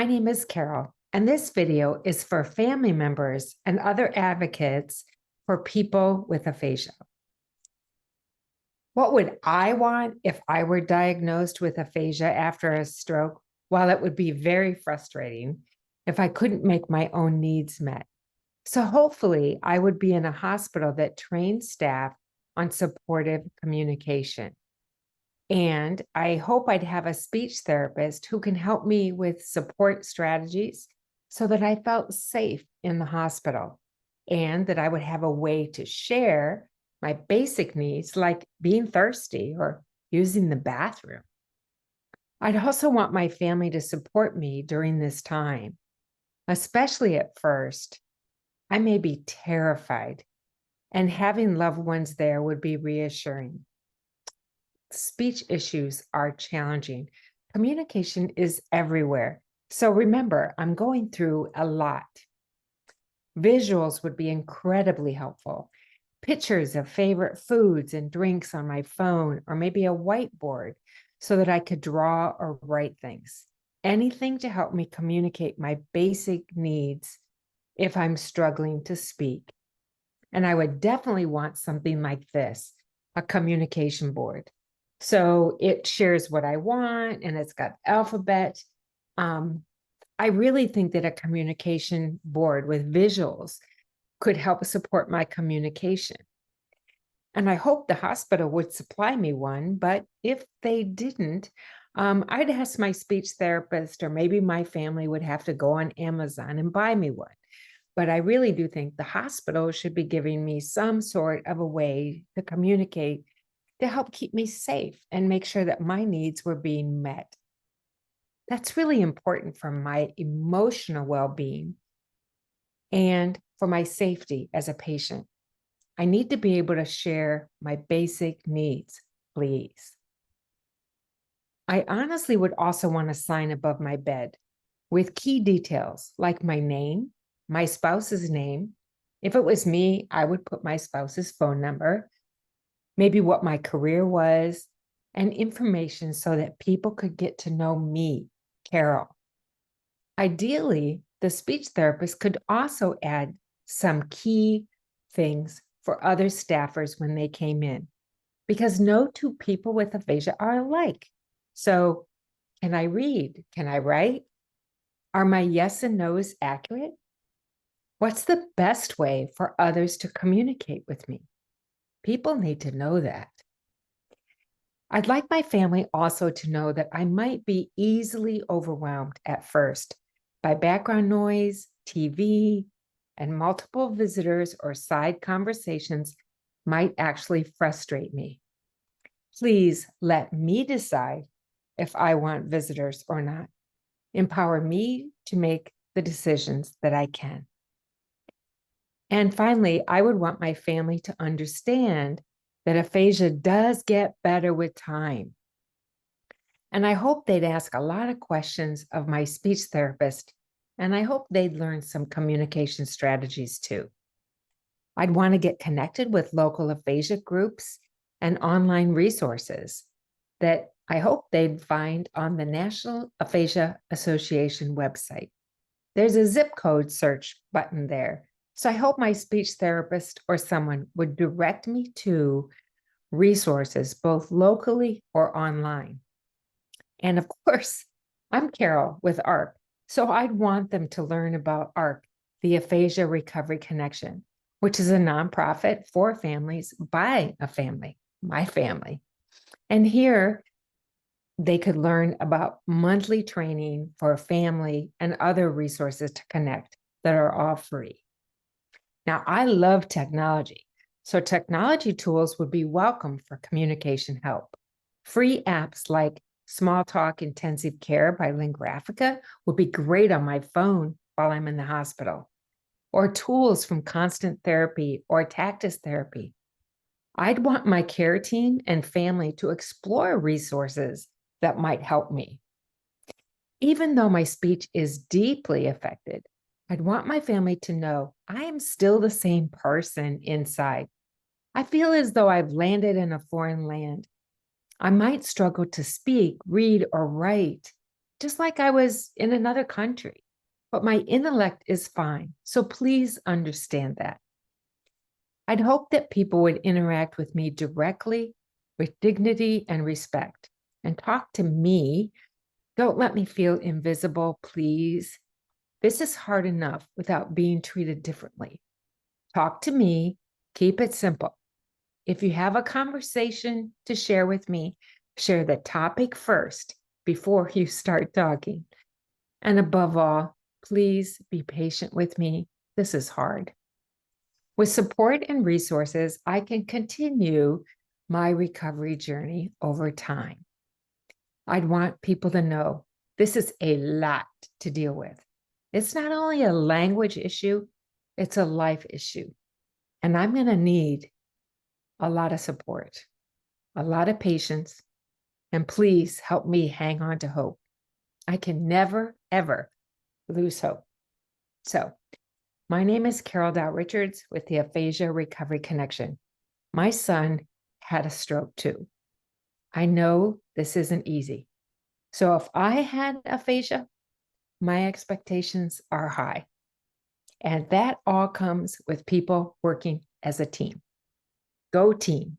My name is Carol, and this video is for family members and other advocates for people with aphasia. What would I want if I were diagnosed with aphasia after a stroke? While it would be very frustrating if I couldn't make my own needs met. So hopefully I would be in a hospital that trains staff on supportive communication. And I hope I'd have a speech therapist who can help me with support strategies so that I felt safe in the hospital and that I would have a way to share my basic needs like being thirsty or using the bathroom. I'd also want my family to support me during this time, especially at first. I may be terrified, and having loved ones there would be reassuring. Speech issues are challenging. Communication is everywhere. So remember, I'm going through a lot. Visuals would be incredibly helpful. Pictures of favorite foods and drinks on my phone, or maybe a whiteboard so that I could draw or write things. Anything to help me communicate my basic needs if I'm struggling to speak. And I would definitely want something like this, a communication board. So it shares what I want and it's got alphabet. I really think that a communication board with visuals could help support my communication. And I hope the hospital would supply me one, but if they didn't, I'd ask my speech therapist or maybe my family would have to go on Amazon and buy me one. But I really do think the hospital should be giving me some sort of a way to communicate to help keep me safe and make sure that my needs were being met. That's really important for my emotional well-being and for my safety as a patient. I need to be able to share my basic needs, please. I honestly would also want a sign above my bed with key details like my name, my spouse's name. If it was me, I would put my spouse's phone number, maybe what my career was, and information so that people could get to know me, Carol. Ideally, the speech therapist could also add some key things for other staffers when they came in, because no two people with aphasia are alike. So, can I read? Can I write? Are my yes and no's accurate? What's the best way for others to communicate with me? People need to know that. I'd like my family also to know that I might be easily overwhelmed at first by background noise, TV, and multiple visitors or side conversations might actually frustrate me. Please let me decide if I want visitors or not. Empower me to make the decisions that I can. And finally, I would want my family to understand that aphasia does get better with time. And I hope they'd ask a lot of questions of my speech therapist, and I hope they'd learn some communication strategies too. I'd want to get connected with local aphasia groups and online resources that I hope they'd find on the National Aphasia Association website. There's a zip code search button there. So I hope my speech therapist or someone would direct me to resources, both locally or online. And of course, I'm Carol with ARC. So I'd want them to learn about ARC, the Aphasia Recovery Connection, which is a nonprofit for families by a family, my family. And here they could learn about monthly training for family and other resources to connect that are all free. Now, I love technology, so technology tools would be welcome for communication help. Free apps like Small Talk Intensive Care by Lingraphica would be great on my phone while I'm in the hospital, or tools from Constant Therapy or Tactus Therapy. I'd want my care team and family to explore resources that might help me. Even though my speech is deeply affected, I'd want my family to know I am still the same person inside. I feel as though I've landed in a foreign land. I might struggle to speak, read, or write, just like I was in another country. But my intellect is fine. So please understand that. I'd hope that people would interact with me directly with dignity and respect and talk to me. Don't let me feel invisible, please. This is hard enough without being treated differently. Talk to me, keep it simple. If you have a conversation to share with me, share the topic first before you start talking. And above all, please be patient with me. This is hard. With support and resources, I can continue my recovery journey over time. I'd want people to know this is a lot to deal with. It's not only a language issue, it's a life issue. And I'm going to need a lot of support, a lot of patience, and please help me hang on to hope. I can never, ever lose hope. So, my name is Carol Dow Richards with the Aphasia Recovery Connection. My son had a stroke too. I know this isn't easy. So if I had aphasia, my expectations are high. And that all comes with people working as a team. Go team.